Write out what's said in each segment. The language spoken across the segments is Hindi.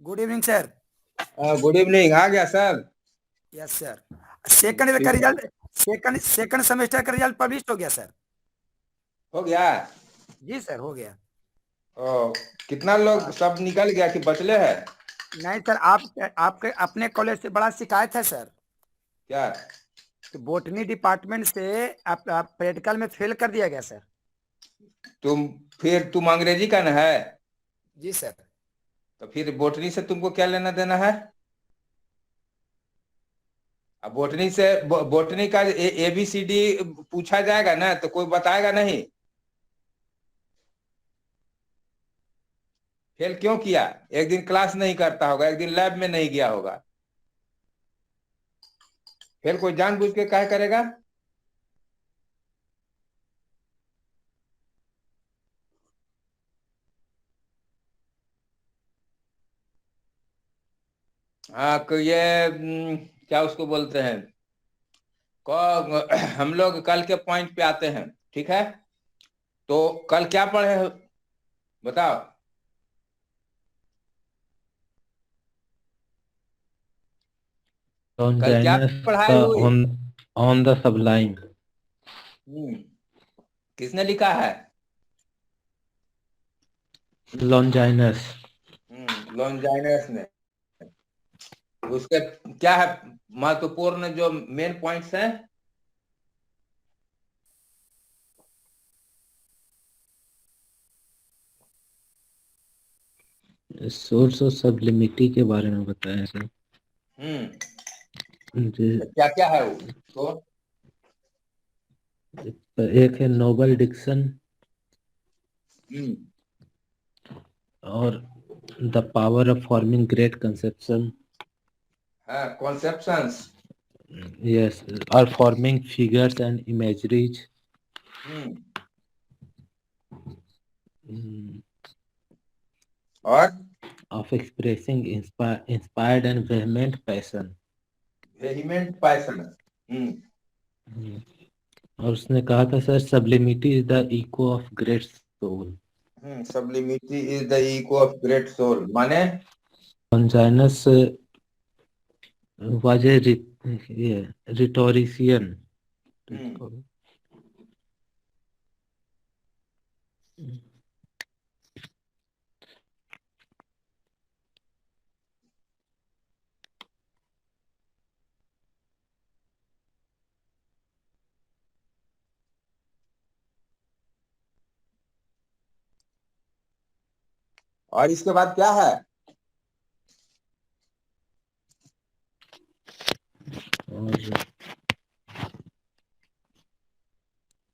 Good evening sir. Good evening. आ गया सर। Yes sir. सेकंड का ठीक है। रिजल्ट, सेकंड सेमेस्टर का रिजल्ट पब्लिश हो गया सर। हो गया। जी सर, हो गया। ओ, कितना लोग हाँ। सब निकल गया कि बचले है? नहीं सर, आपके अपने कॉलेज से बड़ा शिकायत है सर क्या? कि बोटनी डिपार्टमेंट से आप प्रैक्टिकल में फेल कर दिया गया सर। तुम अंग्रेजी का न है? जी सर। तो फिर बोटनी से तुमको क्या लेना देना है? अब बोटनी से बोटनी का ABCD पूछा जाएगा ना, तो कोई बताएगा नहीं। फेल क्यों किया? एक दिन क्लास नहीं करता होगा, एक दिन लैब में नहीं गया होगा। फेल कोई जानबूझ के काहे करेगा? हाँ, ये क्या उसको बोलते हैं, हम लोग कल के पॉइंट पे आते हैं। ठीक है, तो कल क्या पढ़े हो? बताओ। कल क्या Longinus पढ़ाई the हुई? on the sublime. हम्म किसने लिखा है? Longinus. लॉन्जाइनस ने। उसके क्या है महत्वपूर्ण जो मेन पॉइंट्स हैं? सोर्स ऑफ सबलिमिटी के बारे में बताया सर। तो क्या क्या है वो? तो एक है नोबल डिक्शन हम्म और the power of forming great conception. हाँ, कॉन्सेप्शंस। यस, और फॉर्मिंग फिगर्स एंड इमेजरीज हम्म और of expressing inspired and vehement passion. Vehement passion. और उसने कहा था sir, सबलिमिटी is the eco of great soul. सब्लिमिटी is the eco of great soul, माने? Longinus was a rhetorician. हम्म और इसके बाद क्या है? और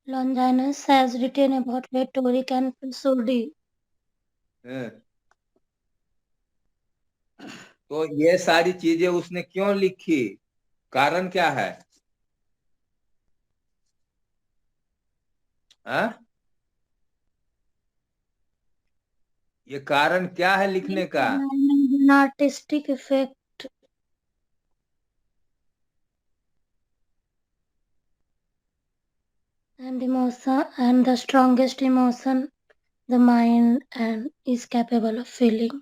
Longinus has written about rhetoric and philosophy. हम्म, तो ये सारी चीजें उसने क्यों लिखी? कारण क्या है? हाँ, ये कारण क्या है लिखने का? An artistic effect and emotion, and the strongest emotion the mind and is capable of feeling.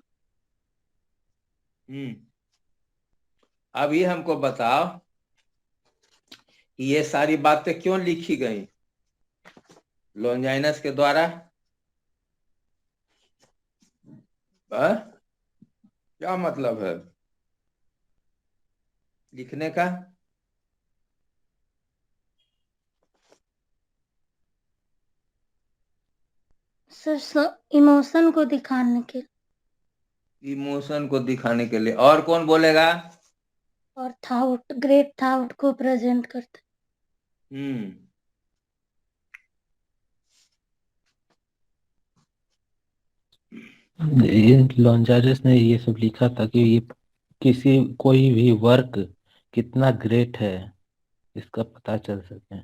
अभी हमको बताओ कि ये सारी बातें क्यों लिखी गई लॉन्जाइनस के द्वारा? हाँ? क्या मतलब है लिखने का? सिर्फ इमोशन को दिखाने के इमोशन को दिखाने के लिए। और कौन बोलेगा? और थॉट, ग्रेट थॉट को प्रेजेंट करते। हम्म लॉन्जारस ने ये सब लिखा था कि ये किसी कोई भी वर्क कितना ग्रेट है इसका पता चल सके।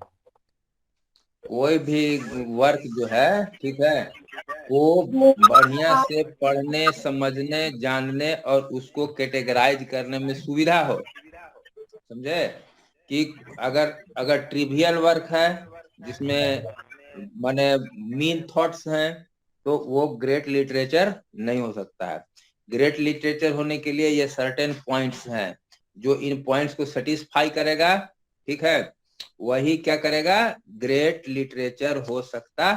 कोई भी वर्क जो है, ठीक है, वो बढ़िया से पढ़ने, समझने, जानने और उसको कैटेगराइज करने में सुविधा हो। समझे? कि अगर अगर ट्रिवियल वर्क है जिसमें माने मीन थॉट्स हैं, तो वो ग्रेट लिटरेचर नहीं हो सकता है। ग्रेट लिटरेचर होने के लिए ये सर्टेन पॉइंट्स हैं, जो इन पॉइंट्स को सेटिस्फाई करेगा, ठीक है, वही क्या करेगा, ग्रेट लिटरेचर हो सकता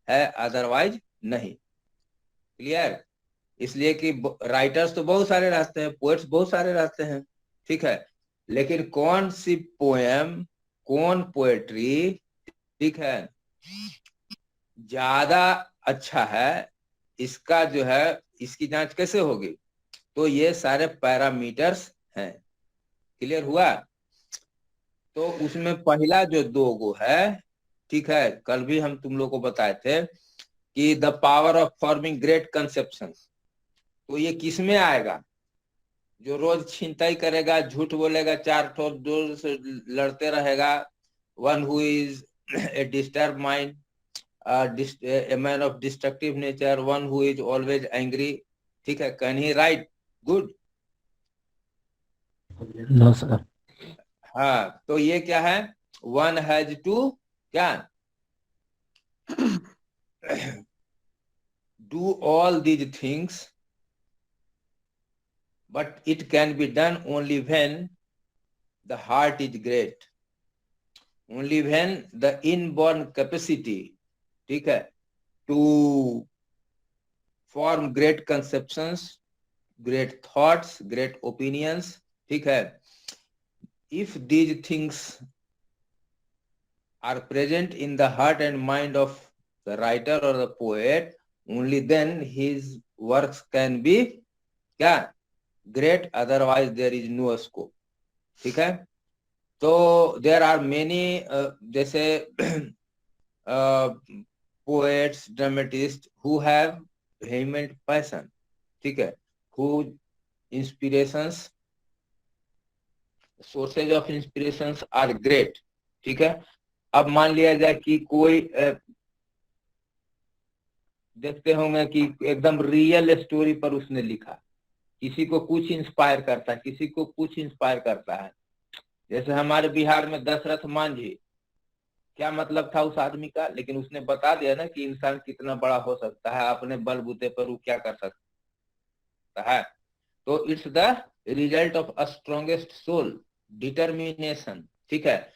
है, अदरवाइज नहीं। क्लियर? इसलिए कि राइटर्स तो बहुत सारे रहते हैं, पोएट्स बहुत सारे रहते हैं, ठीक है, लेकिन कौन सी पोएम, कौन पोएट्री, ठीक है, ज्यादा अच्छा है, इसका जो है, इसकी जांच कैसे होगी? तो ये सारे पैरामीटर्स हैं। क्लियर हुआ? तो उसमें पहला जो 2 गो है, ठीक है, कल भी हम तुम लोग को बताए थे कि the power of forming great conception, तो ये किस में आएगा? जो रोज छिनताई करेगा, झूठ बोलेगा, 4 ठोर दूर से लड़ते रहेगा, one who is a disturb mind, a man of destructive nature, one who is always angry, ठीक है, can he write good? No sir. हाँ, तो ये क्या है, one has to क्या do all these things, but it can be done only when the heart is great, only when the inborn capacity, ठीक है, to form great conceptions, great thoughts, great opinions, ठीक है, if these things are present in the heart and mind of the writer or the poet, only then his works can be क्या great, otherwise there is no scope, ठीक है। तो there are many जैसे poets, dramatists who have vehement passion, ठीक है, who inspirations, sources of inspirations are great, ठीक है। अब मान लिया जाए कि कोई देखते होंगे कि एकदम रियल स्टोरी पर उसने लिखा, किसी को कुछ इंस्पायर करता है, किसी को कुछ इंस्पायर करता है। जैसे हमारे बिहार में दशरथ मांझी, क्या मतलब था उस आदमी का, लेकिन उसने बता दिया ना कि इंसान कितना बड़ा हो सकता है, अपने बलबूते पर वो क्या कर सकता है। तो it's the result of a strongest soul, determination, ठीक है।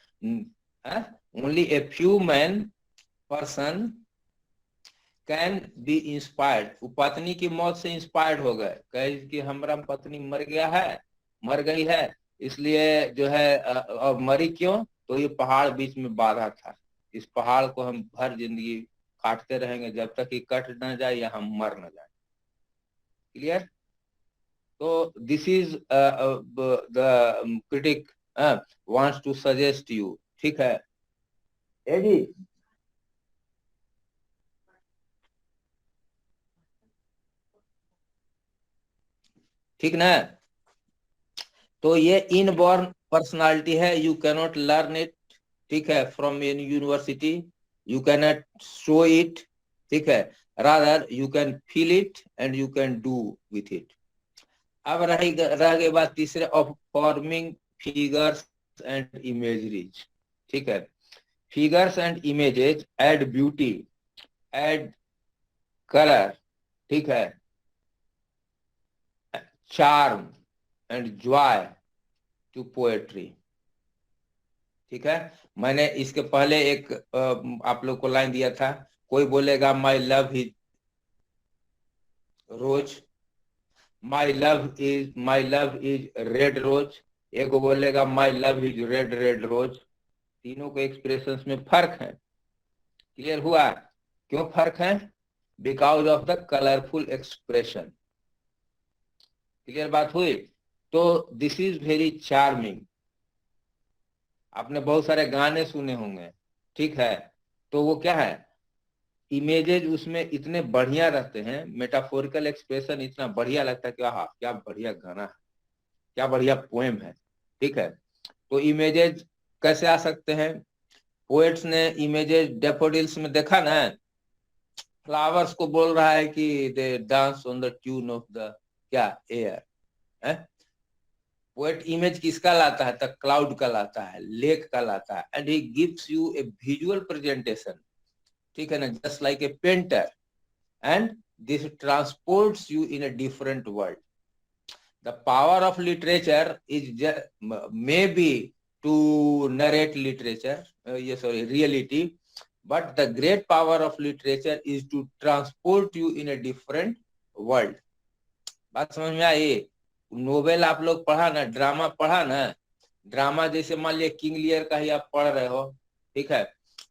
Only a few man person can be inspired. वो पत्नी की मौत से इंस्पायर्ड हो गए, कहे कि हमारा पत्नी मर गई है, इसलिए जो है अब मरी क्यों, तो ये पहाड़ बीच में बाधा था, इस पहाड़ को हम भर जिंदगी काटते रहेंगे जब तक कि कट न जाए या हम मर न जाए। क्लियर? तो this is the critic wants to suggest you, ठीक है जी। ठीक ना? तो ये इनबॉर्न पर्सनालिटी है, यू कैनॉट लर्न इट, ठीक है, from an university, you cannot show it, ठीक है, rather you can feel it and you can do with it. अब रह गई बात तीसरे, of forming figures and imageries, ठीक है। Figures and images add beauty, add colour, ठीक है, charm and Joy to poetry, ठीक है। मैंने इसके पहले एक आप लोग को लाइन दिया था, कोई बोलेगा my love is rose, my love is red rose, एक बोलेगा my love is red red rose. तीनों के एक्सप्रेशंस में फर्क है। क्लियर हुआ? क्यों फर्क है? Because of the colourful expression. Clear बात हुई? तो दिस इज वेरी चार्मिंग। आपने बहुत सारे गाने सुने होंगे, ठीक है, तो वो क्या है, इमेजेज उसमें इतने बढ़िया रहते हैं, मेटाफोरिकल एक्सप्रेशन इतना बढ़िया लगता है कि हाँ क्या बढ़िया गाना है, क्या बढ़िया पोएम है, ठीक है। तो इमेजेज कैसे आ सकते हैं? पोएट्स ने इमेजेज डेफोडिल्स में देखा ना, फ्लावर्स को बोल रहा है कि दे dance on the tune of the क्या एयर है। पोएट इमेज किसका लाता है? द क्लाउड का लाता है, लेक का लाता है, and he gives U A visual presentation, ठीक है ना, just like a painter, and this transports you in a different world. The power of literature is maybe to narrate literature, reality, but the great power of literature is to transport you in a different world. बात समझ में आई? नोवेल आप लोग पढ़ा ना, ड्रामा पढ़ा ना, ड्रामा जैसे मान लिया किंग लियर का ही आप पढ़ रहे हो, ठीक है,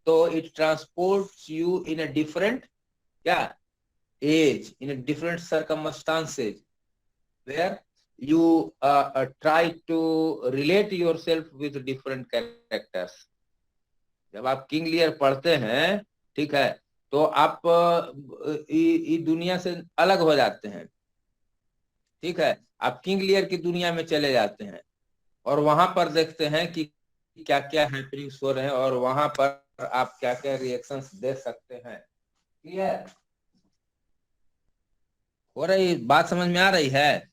तो it transports you in a different क्या as, in a different circumstances, where you try to relate yourself with different characters. जब आप किंग लियर पढ़ते हैं, ठीक है, तो आप दुनिया से अलग हो जाते हैं, ठीक है, आप किंग लियर की दुनिया में चले जाते हैं और वहां पर देखते हैं कि क्या क्या हैपनिंग्स हो रहे हैं और वहां पर आप क्या क्या रिएक्शंस दे सकते हैं। क्लियर हो रही बात? समझ में आ रही है?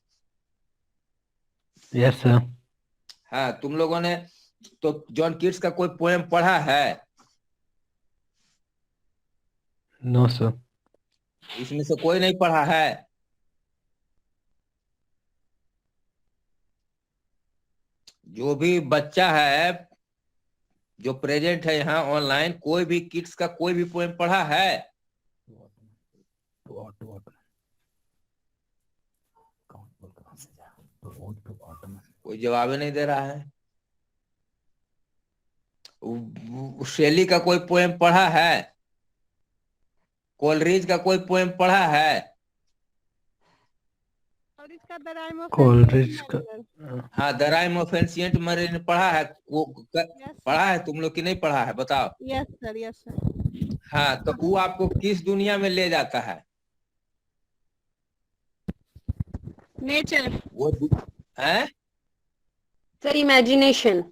Yes sir. हाँ, तुम लोगों ने तो जॉन कीट्स का कोई पोएम पढ़ा है? No sir. इसमें से कोई नहीं पढ़ा है? जो भी बच्चा है जो प्रेजेंट है यहाँ ऑनलाइन, कोई भी किड्स का कोई भी पोएम पढ़ा है? कोई जवाब ही नहीं दे रहा है। शेली का कोई पोएम पढ़ा है? कोलरिज का कोई पोएम पढ़ा है? कोलरिज का हाँ, the rhyme of ancient marine पढ़ा है? वो पढ़ा है तुम लोग की नहीं पढ़ा है? बताओ। Yes sir, yes sir. हाँ, तो वो आपको किस दुनिया में ले जाता है? नेचर। वो है सर इमेजिनेशन।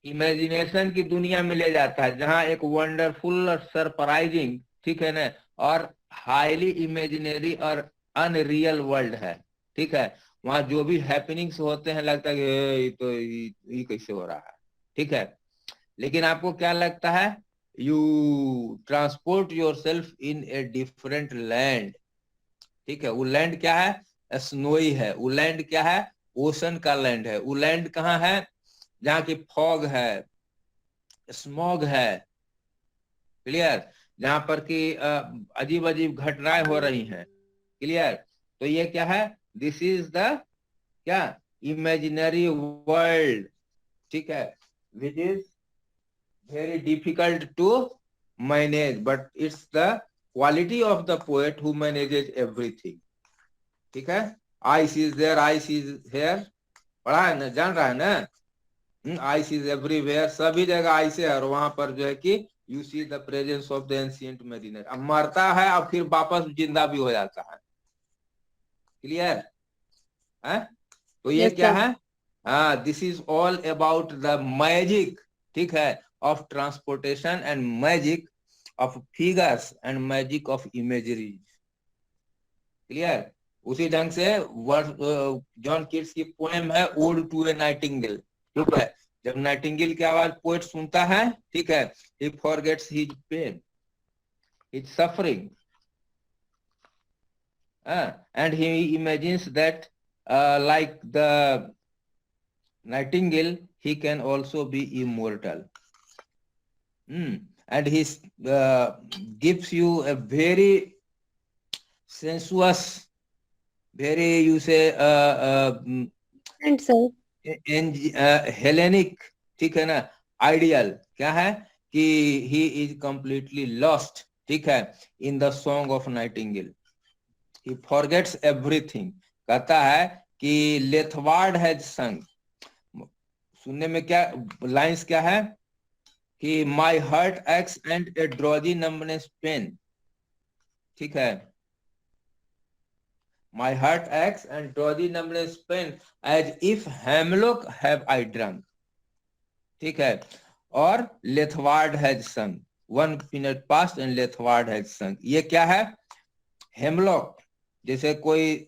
इमेजिनेशन की दुनिया में ले जाता है, जहाँ एक वंडरफुल और सरप्राइजिंग, ठीक है ना, और हाईली इमेजिनरी और अनरियल वर्ल्ड है, ठीक है। वहाँ जो भी हैपनिंग्स होते हैं लगता है कि ये कैसे हो रहा है, ठीक है। लेकिन आपको क्या लगता है? You transport your self in a different land, ठीक है। वो लैंड क्या है? स्नोई है। वो लैंड क्या है? ओशन का लैंड है। वो लैंड कहाँ है? जहाँ की फॉग है, स्मॉग है, क्लियर, जहां पर कि अजीब अजीब घटनाएं हो रही हैं, क्लियर। तो ये क्या है? दिस इज द क्या इमेजिनरी वर्ल्ड, ठीक है, which is very difficult to manage, but it's the quality of the poet who manages everything, ठीक है। Ice is there, ice is here, पढ़ा है ना, जान रहा है ना। आइस इज एवरीवेयर, सभी जगह आइस है, और वहां पर जो है कि you see the presence of the ancient mariner. अब मरता है और फिर वापस जिंदा भी हो जाता है, क्लियर है। तो ये क्या है? हाँ, this is all about the magic, ठीक है, of transportation and magic of figures and magic of imagery, clear. उसी ढंग से जॉन कीट्स की पोएम है ओड टू ए नाइटिंगेल, ठीक है। जब नाइटिंगेल की आवाज पोएट सुनता है, ठीक है, he forgets his pain, his suffering, and he imagines that like the nightingale he can also be immortal, and he gives you a very sensuous, very, you say and sir Hellenic, ठीक है ना, आइडियल क्या है कि ही इज कंप्लीटली लॉस्ट, ठीक है, in the song of Nightingale. He forgets everything, कहता है कि लेथवार्ड हैज संग, सुनने में क्या लाइंस क्या है कि my heart aches and a drowsy numbness pain, ठीक है, my heart aches and drowsy numbness pain as if hemlock have I drunk, ठीक है। और लेथवार्ड has sung, 1 minute past and लेथवार्ड has sung, ये क्या है? हेमलॉक, जैसे कोई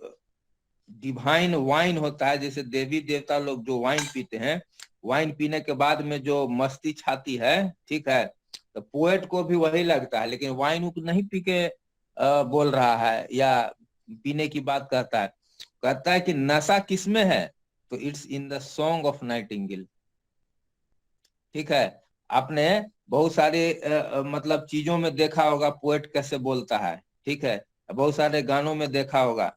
डिवाइन वाइन होता है, जैसे देवी देवता लोग जो वाइन पीते हैं, वाइन पीने के बाद में जो मस्ती छाती है, ठीक है, तो पोएट को भी वही लगता है, लेकिन वाइन नहीं पी के बोल रहा है या पीने की बात कहता है, कहता है कि नशा किसमें है, तो it's in the song of Nightingale. ठीक है, आपने बहुत सारे मतलब चीजों में देखा होगा पोएट कैसे बोलता है। ठीक है, बहुत सारे गानों में देखा होगा।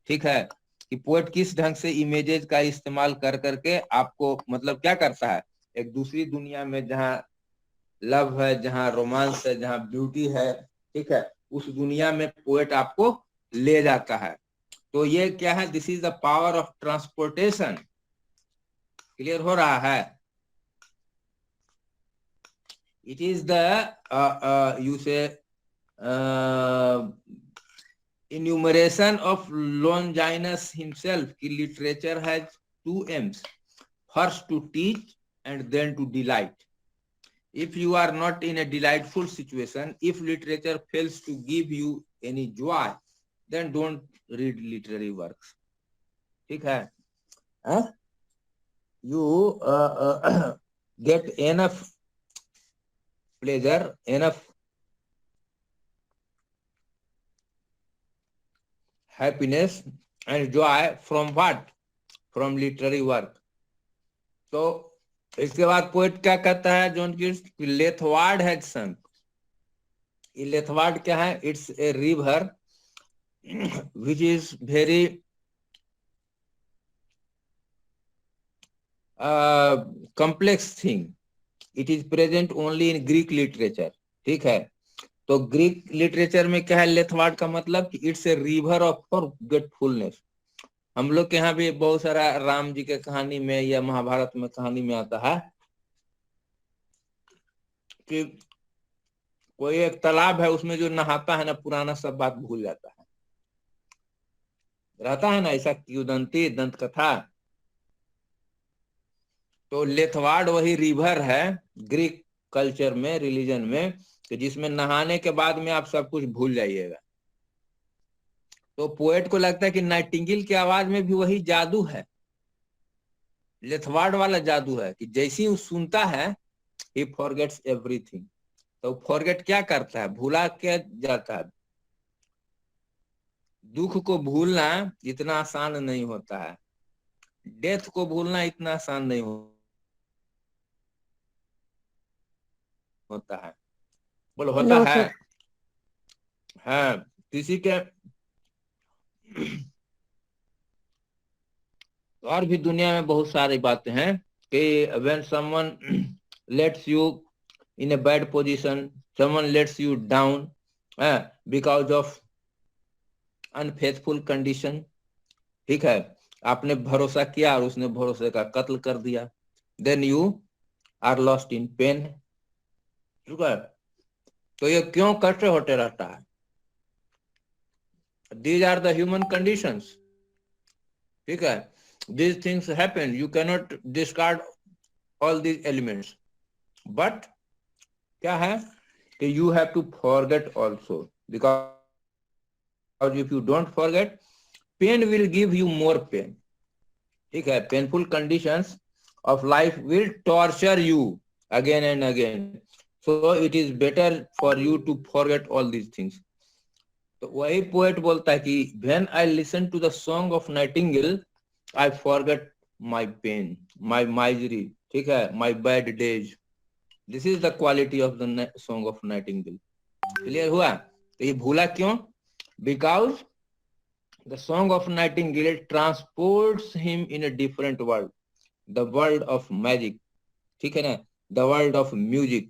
ठीक है, कि पोएट किस ढंग से इमेजेस का इस्तेमाल कर करके आपको मतलब क्या करता है, एक दूसरी दुनिया में जहाँ लव है, जहाँ रोमांस है, जहाँ ब्यूटी है, ठीक है, उस दुनिया में पोएट आपको ले जाता है। तो ये क्या है, this is the power of transportation. Clear हो रहा है? इट इज द यू से enumeration of Longinus himself कि literature has two aims, first to teach and then to delight. If you are not in a delightful situation, if literature fails to give you any joy, then don't read literary works. ठीक है? You get enough pleasure, enough happiness and joy from what? From literary work. तो इसके बाद पोएट क्या कहता है जॉन कीट्स, लेथवार्ड हैज संक। ये लेथवार्ड क्या है? It's a river which is very complex thing. It is present only in Greek literature. ठीक है, तो ग्रीक लिटरेचर में क्या है लेथवार्ड का मतलब कि it's a river of forgetfulness. हम लोग के यहाँ भी बहुत सारा राम जी के कहानी में या महाभारत में कहानी में आता है कि कोई एक तालाब है, उसमें जो नहाता है ना पुराना सब बात भूल जाता है, रहता है ना ऐसा किंवदंती दंत कथा। तो लेथवार्ड वही रिवर है ग्रीक कल्चर में, रिलीजन में, कि जिसमें नहाने के बाद में आप सब कुछ भूल जाइएगा। तो पोएट को लगता है कि नाइटिंगेल की आवाज में भी वही जादू है, लेथवार्ड वाला जादू है, कि जैसे ही वो सुनता है ही फॉरगेट्स एवरीथिंग। तो फॉरगेट क्या करता है, भूला क्या जाता है। दुख को भूलना इतना आसान नहीं होता है, डेथ को भूलना इतना आसान नहीं होता है। बोलो होता No, है? sir. हाँ, किसी के और भी दुनिया में बहुत सारी बातें हैं कि when someone lets you in a bad position, someone lets you down because of unfaithful condition, ठीक है, आपने भरोसा किया और उसने भरोसे का कत्ल कर दिया, then you are lost in pain। ठीक है, तो ये क्यों कष्ट होते रहता है? These are the human conditions। ठीक है, these things happen, you cannot discard all these elements, but क्या है कि you have to forget also, because if you don't forget, pain will give you more pain। ठीक है, painful conditions of life will torture you again and again, so it is better for you to forget all these things। तो वही पोएट बोलता है कि when I listen to the song of nightingale, I forget my pain, my misery, ठीक है, my bad days। This is the quality of the song of nightingale। Clear हुआ? तो ये भूला क्यों? Because the song of nightingale transports him in a different world, the world of magic, ठीक है ना, the world of music,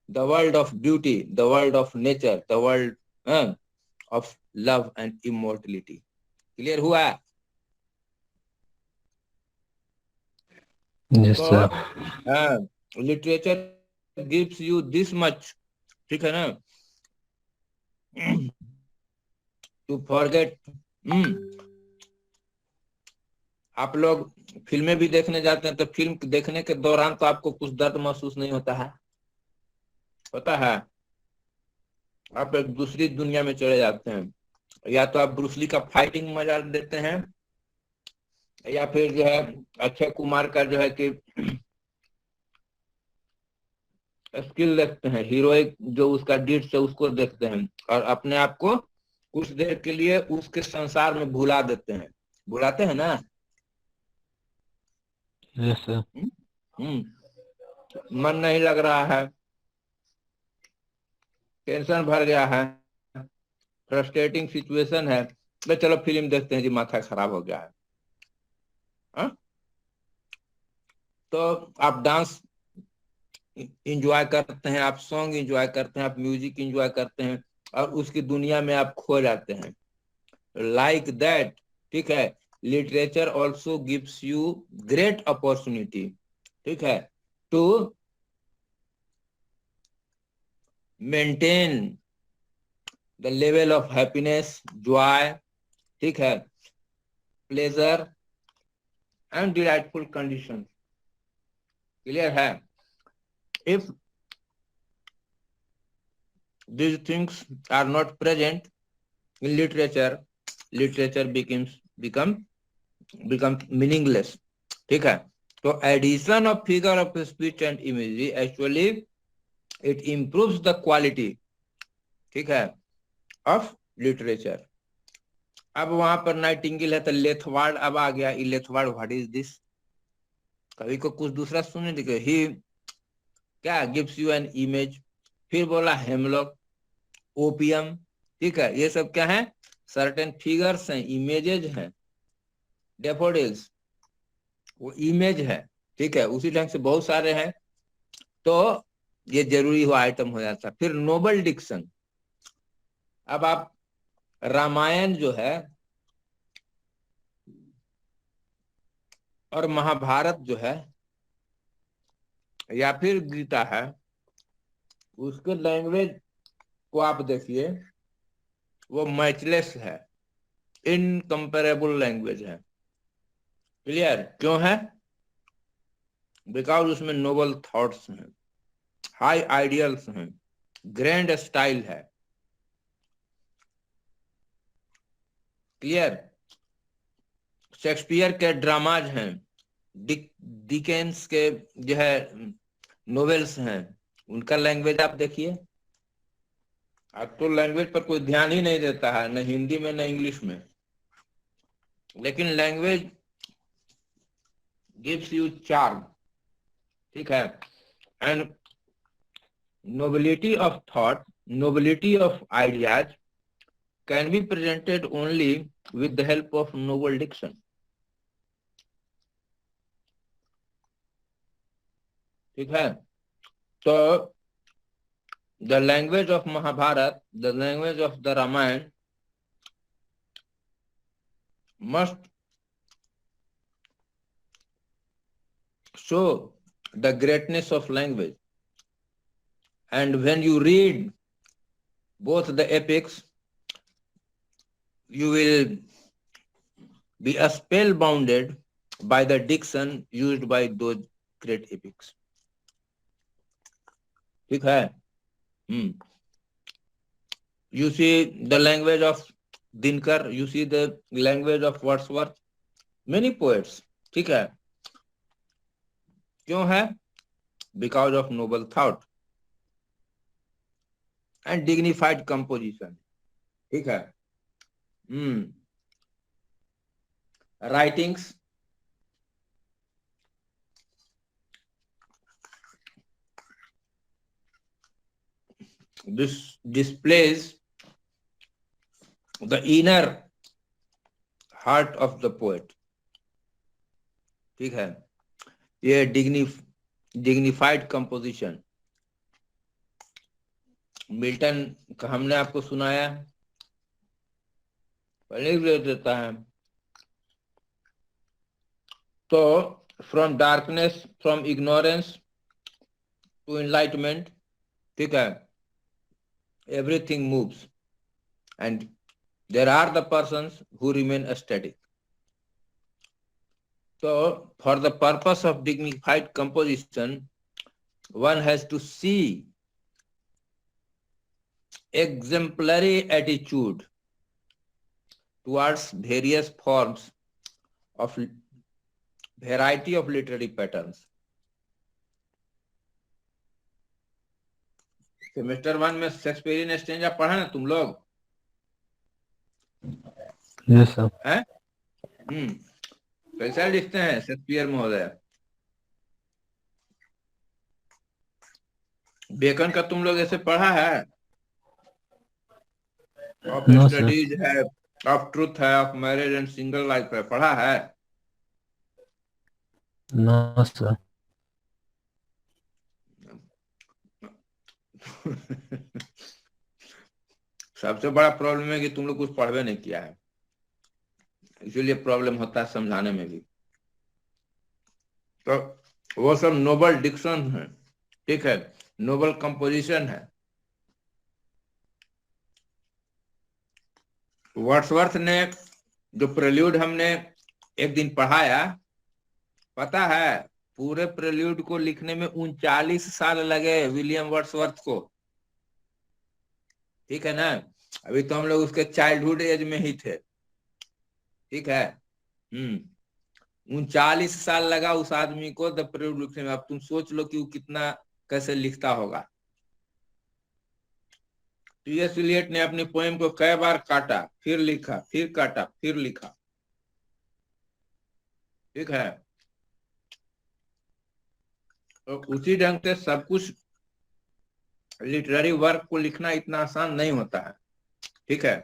the world of beauty, the world of nature, the world of love and immortality। Clear हुआ? Yes sir. हाँ, literature gives you this much, ठीक है ना, टू फॉरगेट। आप लोग फिल्में भी देखने जाते हैं तो फिल्म देखने के दौरान तो आपको कुछ दर्द महसूस नहीं होता है, होता है? आप एक दूसरी दुनिया में चले जाते हैं, या तो आप ब्रूसली का फाइटिंग मजा देते हैं, या फिर जो है अक्षय कुमार का जो है कि स्किल देखते हैं, हीरोइक जो उसका डीड्स है उसको देखते हैं, और अपने आप को कुछ देर के लिए उसके संसार में भुला देते हैं। भुलाते हैं ना? Yes sir. मन नहीं लग रहा है, टेंशन भर गया है, फ्रस्ट्रेटिंग सिचुएशन है, तो चलो फिल्म देखते हैं जी, माथा खराब हो गया है। हा? तो आप डांस इंजॉय करते हैं, आप सॉन्ग इंजॉय करते हैं, आप म्यूजिक इंजॉय करते हैं, और उसकी दुनिया में आप खो जाते हैं। लाइक दैट, ठीक है। Literature also gives you great opportunity, ठीक है, to maintain the level of happiness, joy, ठीक है, pleasure and delightful condition. Clear है? If these things are not present in literature, literature becomes meaningless, ठीक है। तो addition of figure of speech and imagery actually it improves the quality, ठीक है, of literature। अब वहां पर नाइटिंगेल है तो लेथवार्ड अब आ गया। लेथवार्ड, व्हाट इज दिस? कभी को कुछ दूसरा सुनने दिखे। ही क्या गिव्स यू एन इमेज, फिर बोला हेमलॉक, ओपियम, ठीक है, ये सब क्या है? सर्टेन फिगर्स हैं, इमेजेज हैं। डेफोडिल्स वो इमेज है, ठीक है, उसी ढंग से बहुत सारे हैं, तो ये जरूरी हुआ आइटम हो जाता। फिर नोबल डिक्शन। अब आप रामायण जो है और महाभारत जो है या फिर गीता है, उसके लैंग्वेज को आप देखिए, वो मैचलेस है, इनकम्पेरेबल लैंग्वेज है। क्लियर? क्यों है? बिकॉज उसमें नोबल थॉट्स हैं, हाई आइडियल्स हैं, ग्रैंड स्टाइल है। क्लियर? शेक्सपियर के ड्रामाज हैं, डिकेंस के जो है नोवेल्स हैं, उनका लैंग्वेज आप देखिए। अब तो लैंग्वेज पर कोई ध्यान ही नहीं देता है, न हिंदी में न इंग्लिश में, लेकिन लैंग्वेज गिव्स यू चार्म, ठीक है। And nobility of thought, nobility of ideas can be presented only with the help of noble diction, ठीक है। तो the language of Mahabharata, the language of the Ramayana must show the greatness of language, and when you read both the epics, you will be spellbounded by the diction used by those great epics, ठीक है। You see the language of Dinkar, you see the language of Wordsworth, many poets, ठीक है। क्यों है? Because of noble thought and dignified composition, ठीक है। Writings, this displays the inner heart of the poet, ठीक है। ये dignified composition, मिल्टन का हमने आपको सुनाया, पहले भी देता है। तो from darkness, from ignorance to enlightenment, ठीक है, everything moves, and there are the persons who remain static. So for the purpose of dignified composition, one has to see exemplary attitude towards various forms of variety of literary patterns. Semester 1 में शेक्सपियरियन स्टेंजा पढ़ा ना तुम लोग? Yes sir. हैं? कैसा लिखते हैं शेक्सपियर महोदय? बेकन का तुम लोग ऐसे पढ़ा है? Of no sir. स्टडीज है, ऑफ ट्रूथ है, of marriage and single life है, पढ़ा है? No sir. सबसे बड़ा प्रॉब्लम है कि तुम लोग कुछ पढ़वे नहीं किया है, इसीलिए प्रॉब्लम होता है समझाने में भी। तो वो सब नोबल डिक्शन है, ठीक है, नोबल कंपोजिशन है। वर्ड्सवर्थ ने जो प्रेल्यूड हमने एक दिन पढ़ाया, पता है पूरे प्रेल्यूड को लिखने में 39 साल लगे विलियम वर्ड्सवर्थ को, ठीक है ना? अभी तो हम लोग उसके चाइल्डहुड एज में ही थे, ठीक है। 39 साल लगा उस आदमी को द प्रेल्यूड लिखने में। अब तुम सोच लो कि वो कितना कैसे लिखता होगा। टी.एस. इलियट ने अपनी पोएम को कई बार काटा, फिर लिखा, फिर काटा, फिर लिखा, ठीक है। तो उसी ढंग से सब कुछ लिटरेरी वर्क को लिखना इतना आसान नहीं होता है, ठीक है।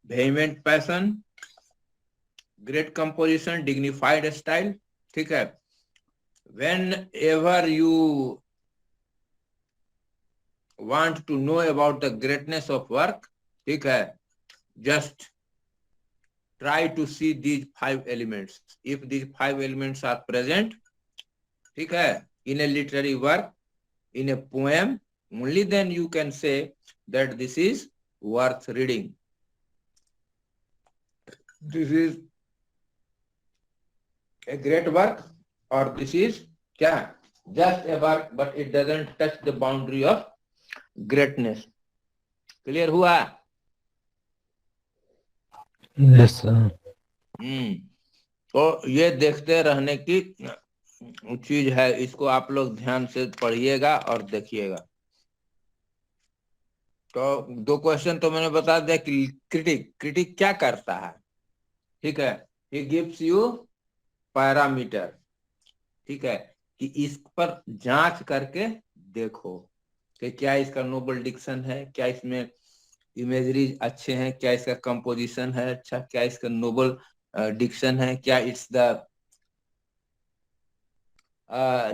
Vehement passion, great composition, dignified style, ठीक है। Whenever you want to know about the greatness of work, ठीक है, just try to see these 5 elements. If these 5 elements are present, ठीक है, in a literary work, in a poem, only then you can say that this is worth reading. This is a great work, or this is क्या? Just a work, but it doesn't touch the boundary of greatness. Clear हुआ? Yes sir. तो ये देखते रहने की चीज है, इसको आप लोग ध्यान से पढ़िएगा और देखिएगा। तो 2 क्वेश्चन तो मैंने बता दिया कि क्रिटिक क्या करता है, ठीक है। ही गिव्स यू पैरामीटर, ठीक है, कि इस पर जांच करके देखो कि क्या इसका नोबल डिक्शन है, क्या इसमें इमेजरी अच्छे हैं, क्या इसका कंपोजिशन है अच्छा, क्या इसका नोबल डिक्शन है, क्या it's the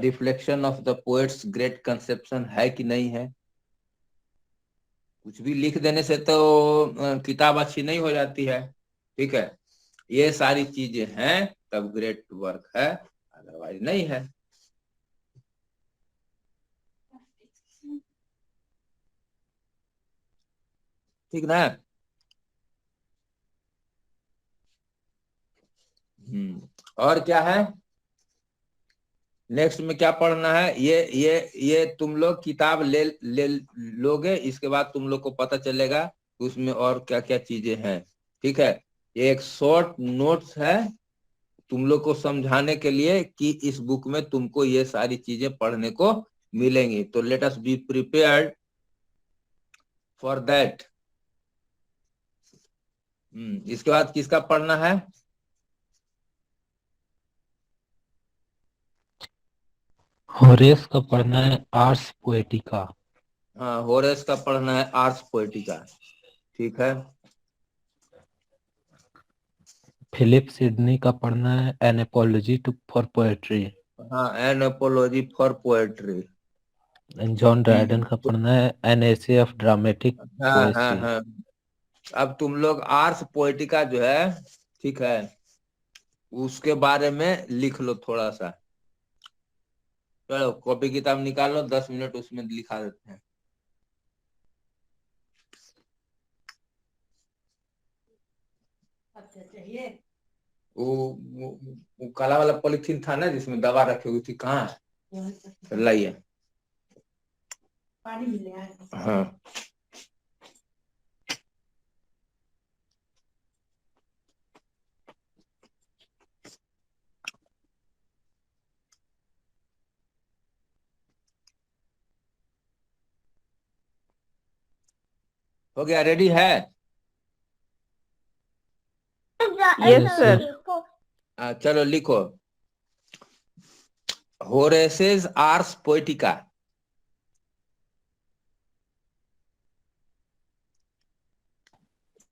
reflection of the poets great conception है कि नहीं है। कुछ भी लिख देने से तो किताब अच्छी नहीं हो जाती है, ठीक है। ये सारी चीजें हैं तब ग्रेट वर्क है, अदरवाइज नहीं है। ठीक ना? और क्या है नेक्स्ट में क्या पढ़ना है? ये तुम लोग किताब ले लोगे, इसके बाद तुम लोग को पता चलेगा उसमें और क्या क्या चीजें हैं, ठीक है। ये एक शॉर्ट नोट्स है तुम लोग को समझाने के लिए कि इस बुक में तुमको ये सारी चीजें पढ़ने को मिलेंगी। तो let us be prepared for that. इसके बाद किसका पढ़ना है? होरेस का पढ़ना है आर्स पोएटिका। हाँ, होरेस का पढ़ना है आर्स पोएटिका, ठीक है। फिलिप सिडनी का पढ़ना है an apology to for poetry. हाँ, an apology for poetry. John Dryden का पढ़ना है एन एसे ऑफ ड्रामेटिक हाँ हाँ पोएट्री। हाँ। अब तुम लोग आर्स पोएटिका जो है, ठीक है, उसके बारे में लिख लो थोड़ा सा। चलो कॉपी किताब निकालो, 10 मिनट उसमें लिखा देते हैं। वो काला वाला पॉलिथीन था ना जिसमें दवा रखी हुई थी, कहाँ है? लाइए। हाँ, हो गया, रेडी है? Yes, sir. चलो लिखो, Horace's Ars Poetica.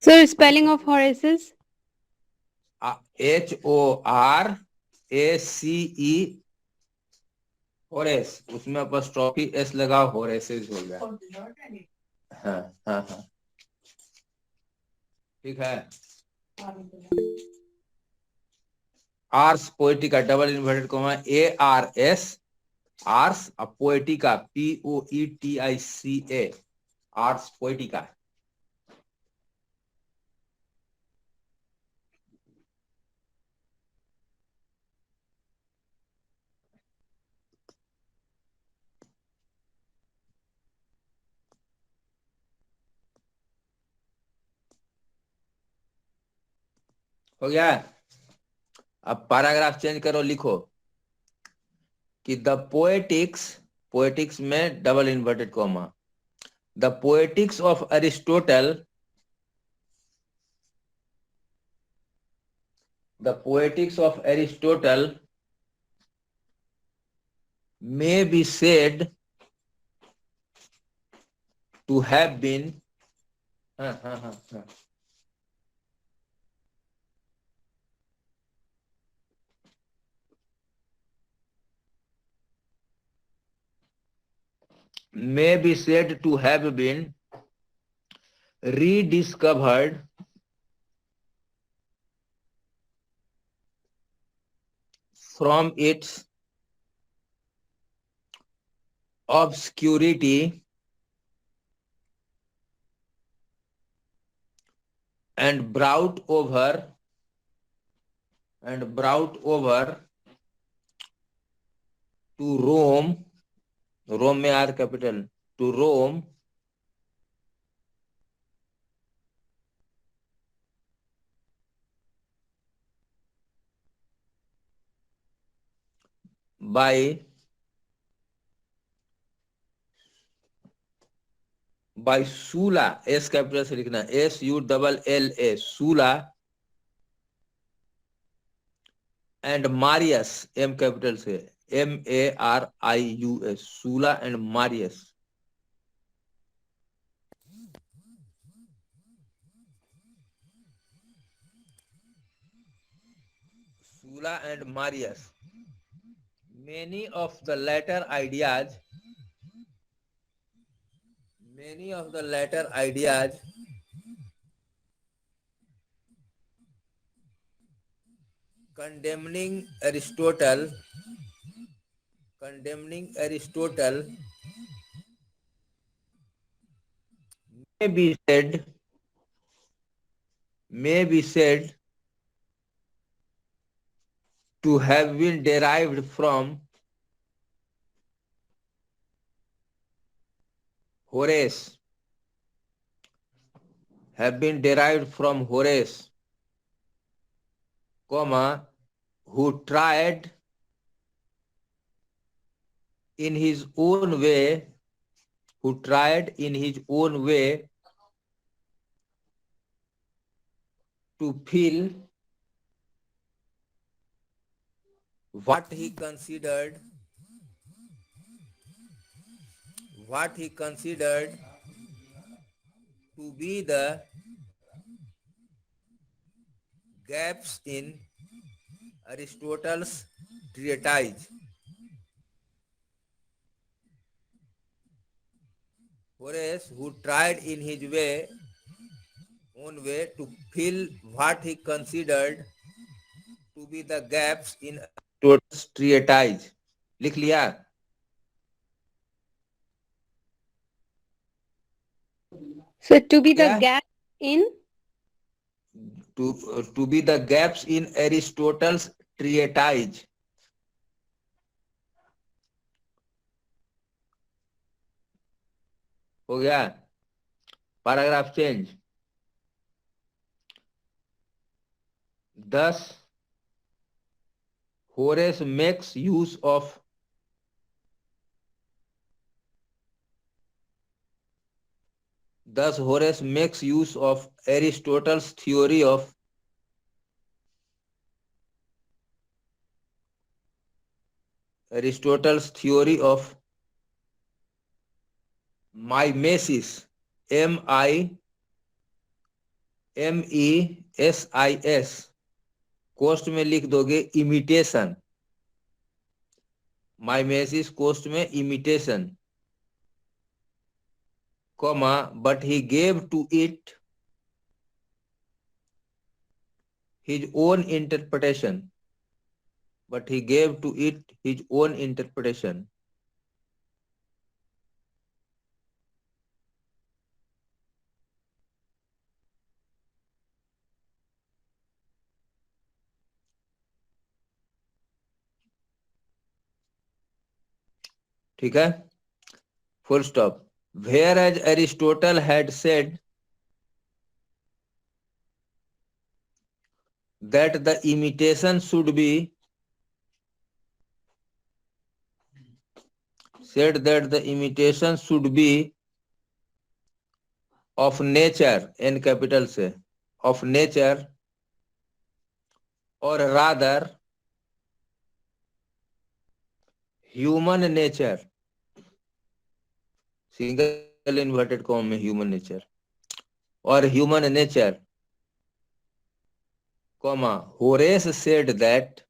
Sir, spelling of Horace's? HORACE, Horace, उसमें अपॉस्ट्रोफी एस लगाओ, होरेसेस हो गया। हाँ हाँ हाँ, ठीक है। Ars Poetica, double inverted comma, ARS, Ars, Poetica, POETICA, Ars Poetica. हो गया? अब पैराग्राफ चेंज करो, लिखो कि द पोएटिक्स, पोएटिक्स में double inverted comma, the Poetics of Aristotle, the Poetics of Aristotle may be said to have been, may be said to have been rediscovered from its obscurity and brought over to Rome, Rome में R capital, to Rome by Sulla, S capital से लिखना, SULLA, Sulla, and Marius, M capital से, MARIUS, Sulla and Marius. Sulla and Marius. Many of the latter ideas condemning Aristotle may be said to have been derived from Horace, comma, who tried in his own way to fill what he considered to be the gaps in Aristotle's treatise. Horace, who tried in his own way to fill what he considered to be the gaps in Aristotle's treatise. लिख लिया? So to be the gap in? To be the gaps in Aristotle's treatise. हो गया? Paragraph change. Thus, Horace makes use of Thus, Horace makes use of Aristotle's theory of mimesis, MESIS. कोस्ट में लिख दोगे इमिटेशन, माइमेसिस कोस्ट में imitation, comma, but he gave to it his own interpretation. But he gave to it his own interpretation. ठीक है, full stop. Whereas Aristotle had said that the imitation should be of nature, N capital से, of nature, or rather human nature, single inverted comma में human nature, or human nature, comma, Horace said that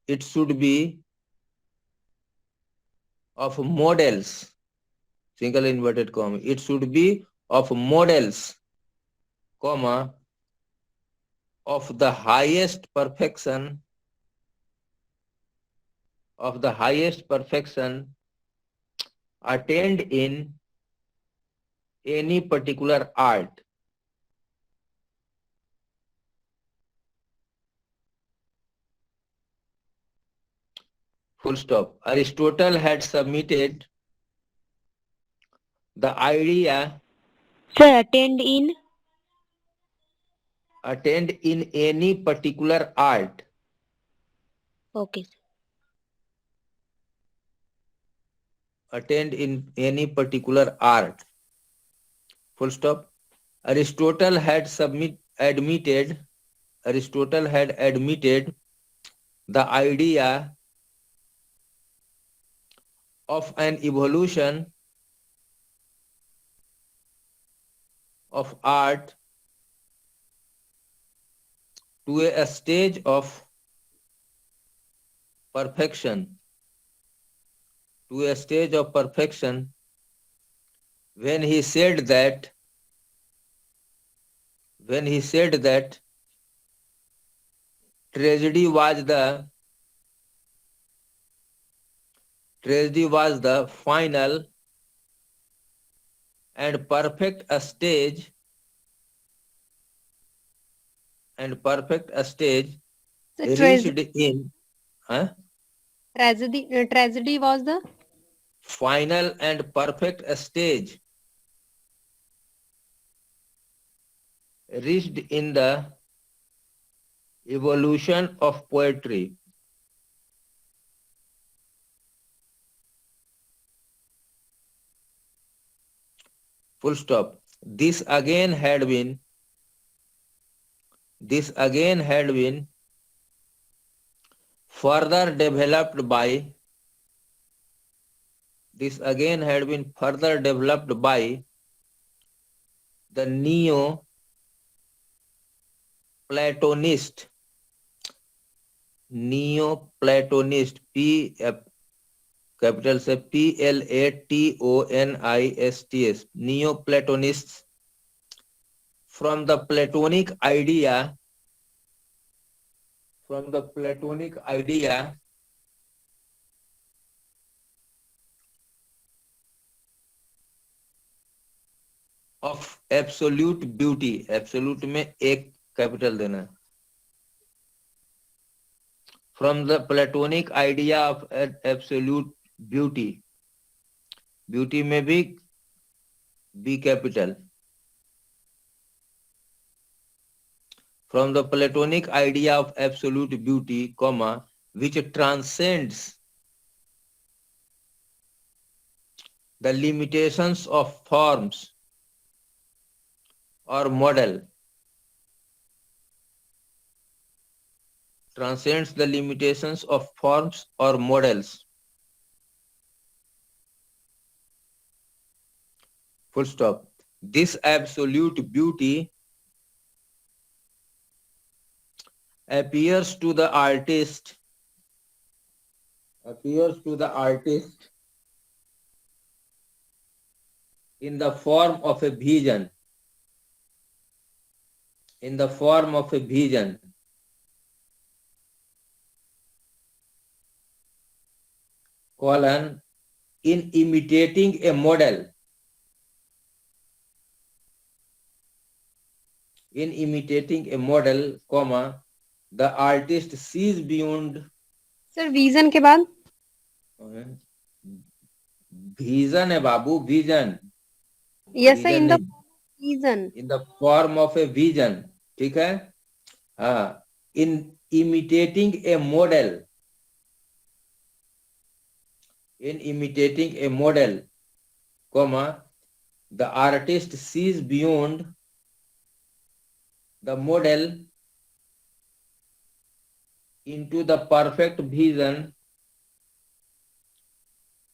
it should be of models, single inverted comma, it should be of models, comma, of the highest perfection, attained in any particular art. Full stop. Aristotle had submitted the idea Sir, attained in any particular art. okay. Attained in any particular art. Full stop. Aristotle had admitted the idea of an evolution of art to a stage of perfection, when he said that tragedy was the final and perfect stage So reached in tragedy was the final and perfect stage reached in the evolution of poetry. Full stop. This again had been further developed by the Neo-Platonist, P capital से PLATONISTS, Neoplatonists, from the Platonic idea of absolute beauty. Absolute में एक कैपिटल देना है. From the Platonic idea of absolute beauty. Beauty में भी B capital. From the Platonic idea of absolute beauty, comma, which transcends the limitations of forms or model, transcends the limitations of forms or models. Full stop. This absolute beauty appears to the artist in the form of a vision, colon, in imitating a model, comma, the artist sees beyond. Sir, vision के बाद? Vision है बाबू, vision. Yes, sir, in the नहीं. vision. In the form of a vision. ठीक है? हाँ. In imitating a model, comma, the artist sees beyond the model into the perfect vision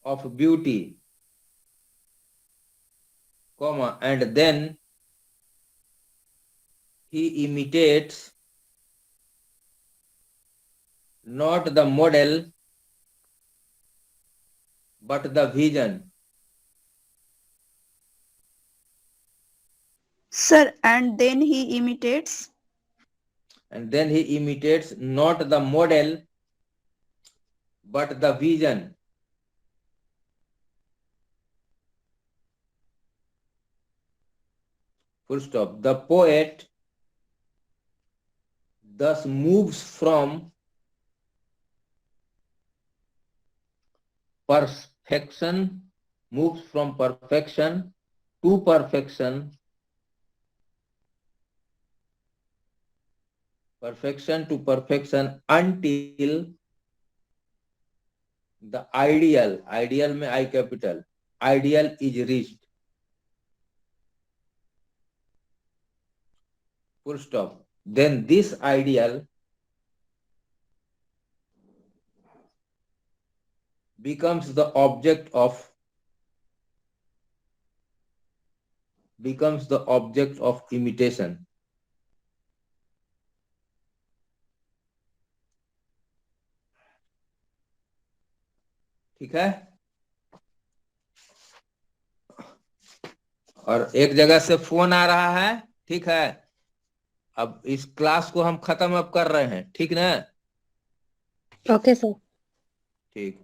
of beauty, comma, and then he imitates not the model but the vision. Sir, and then he imitates? Not the model but the vision. Full stop. The poet thus moves from perfection to perfection until the ideal में I capital, ideal is reached. Full stop. Then this ideal becomes the object of imitation. ठीक है? और एक जगह से फोन आ रहा है, ठीक है? अब इस क्लास को हम खत्म अब कर रहे हैं, ठीक ना? Okay, sir. ठीक.